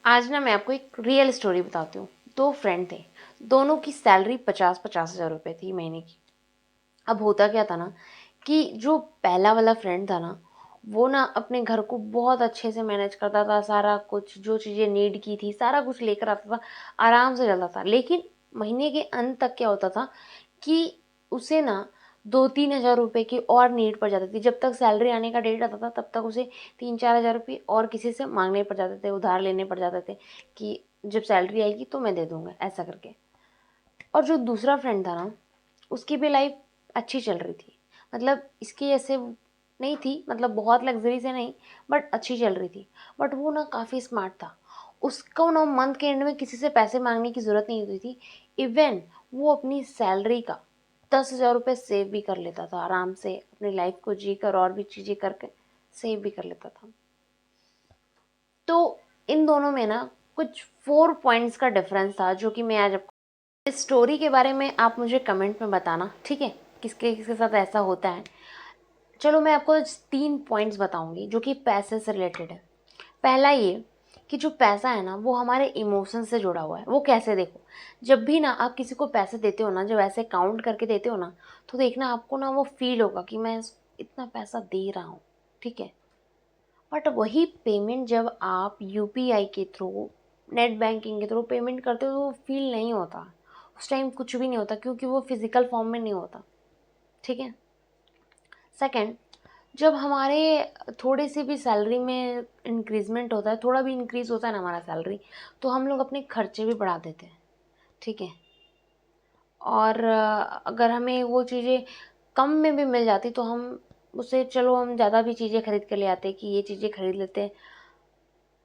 आज ना मैं आपको एक रियल स्टोरी बताती हूँ। 2 फ्रेंड थे, दोनों की सैलरी 50-50 हज़ार रुपए थी महीने की। अब होता क्या था ना कि जो पहला वाला फ्रेंड था ना, वो ना अपने घर को बहुत अच्छे से मैनेज करता था, सारा कुछ जो चीज़ें नीड की थी, सारा कुछ लेकर आता था, आराम से चलता था। लेकिन महीने के अंत तक क्या होता था कि उसे ना 2-3 हज़ार रुपए की और नीड पड़ जाती थी। जब तक सैलरी आने का डेट आता था, तब तक उसे 3-4 हज़ार रुपए और किसी से माँगने पड़ जाते थे, उधार लेने पड़ जाते थे कि जब सैलरी आएगी तो मैं दे दूँगा, ऐसा करके। और जो दूसरा फ्रेंड था ना, उसकी भी लाइफ अच्छी चल रही थी। मतलब इसकी ऐसे नहीं थी, मतलब बहुत लग्ज़री से नहीं, बट अच्छी चल रही थी। बट वो ना काफ़ी स्मार्ट था। उसको ना मंथ के एंड में किसी से पैसे माँगने की ज़रूरत नहीं होती थी। इवन वो अपनी सैलरी का 10,000 रुपए सेव भी कर लेता था आराम से, अपनी लाइफ को जीकर और भी चीज़ें करके सेव भी कर लेता था। तो इन दोनों में ना कुछ 4 पॉइंट्स का डिफ़रेंस था, जो कि मैं आज आपको इस स्टोरी के बारे में आप मुझे कमेंट में बताना, ठीक है? किसके-किसके साथ ऐसा होता है। चलो मैं आपको 3 पॉइंट्स बताऊँगी जो कि पैसे से रिलेटेड है। पहला ये कि जो पैसा है ना वो हमारे इमोशन से जुड़ा हुआ है। वो कैसे देखो, जब भी ना आप किसी को पैसे देते हो ना, जब ऐसे काउंट करके देते हो ना, तो देखना आपको ना वो फ़ील होगा कि मैं इतना पैसा दे रहा हूँ, ठीक है? बट वही पेमेंट जब आप यूपीआई के थ्रू, नेट बैंकिंग के थ्रू पेमेंट करते हो तो वो फ़ील नहीं होता। उस टाइम कुछ भी नहीं होता क्योंकि वो फ़िज़िकल फॉर्म में नहीं होता, ठीक है? सेकंड, जब हमारे थोड़ी सी भी सैलरी में इंक्रीज़मेंट होता है, थोड़ा भी इंक्रीज़ होता है ना हमारा सैलरी, तो हम लोग अपने खर्चे भी बढ़ा देते हैं, ठीक है? और अगर हमें वो चीज़ें कम में भी मिल जाती तो हम उससे चलो हम ज़्यादा भी चीज़ें खरीद के ले आते कि ये चीज़ें खरीद लेते हैं।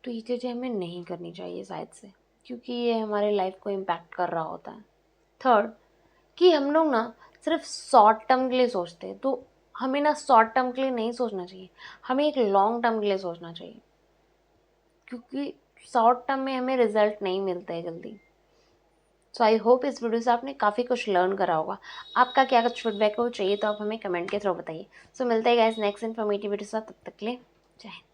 तो ये चीज़ें हमें नहीं करनी चाहिए शायद से, क्योंकि ये हमारे लाइफ को इम्पैक्ट कर रहा होता है। थर्ड, कि हम लोग ना सिर्फ शॉर्ट टर्म के लिए सोचते हैं, तो हमें ना शॉर्ट टर्म के लिए नहीं सोचना चाहिए, हमें एक लॉन्ग टर्म के लिए सोचना चाहिए, क्योंकि शॉर्ट टर्म में हमें रिजल्ट नहीं मिलते हैं जल्दी। सो आई होप इस वीडियो से आपने काफ़ी कुछ लर्न करा होगा। आपका क्या कुछ फीडबैक हो चाहिए तो आप हमें कमेंट के थ्रू बताइए। सो मिलते हैं गाइस नेक्स्ट इन्फॉर्मेटिव वीडियो के साथ, तब तक के लिए जय हिंद।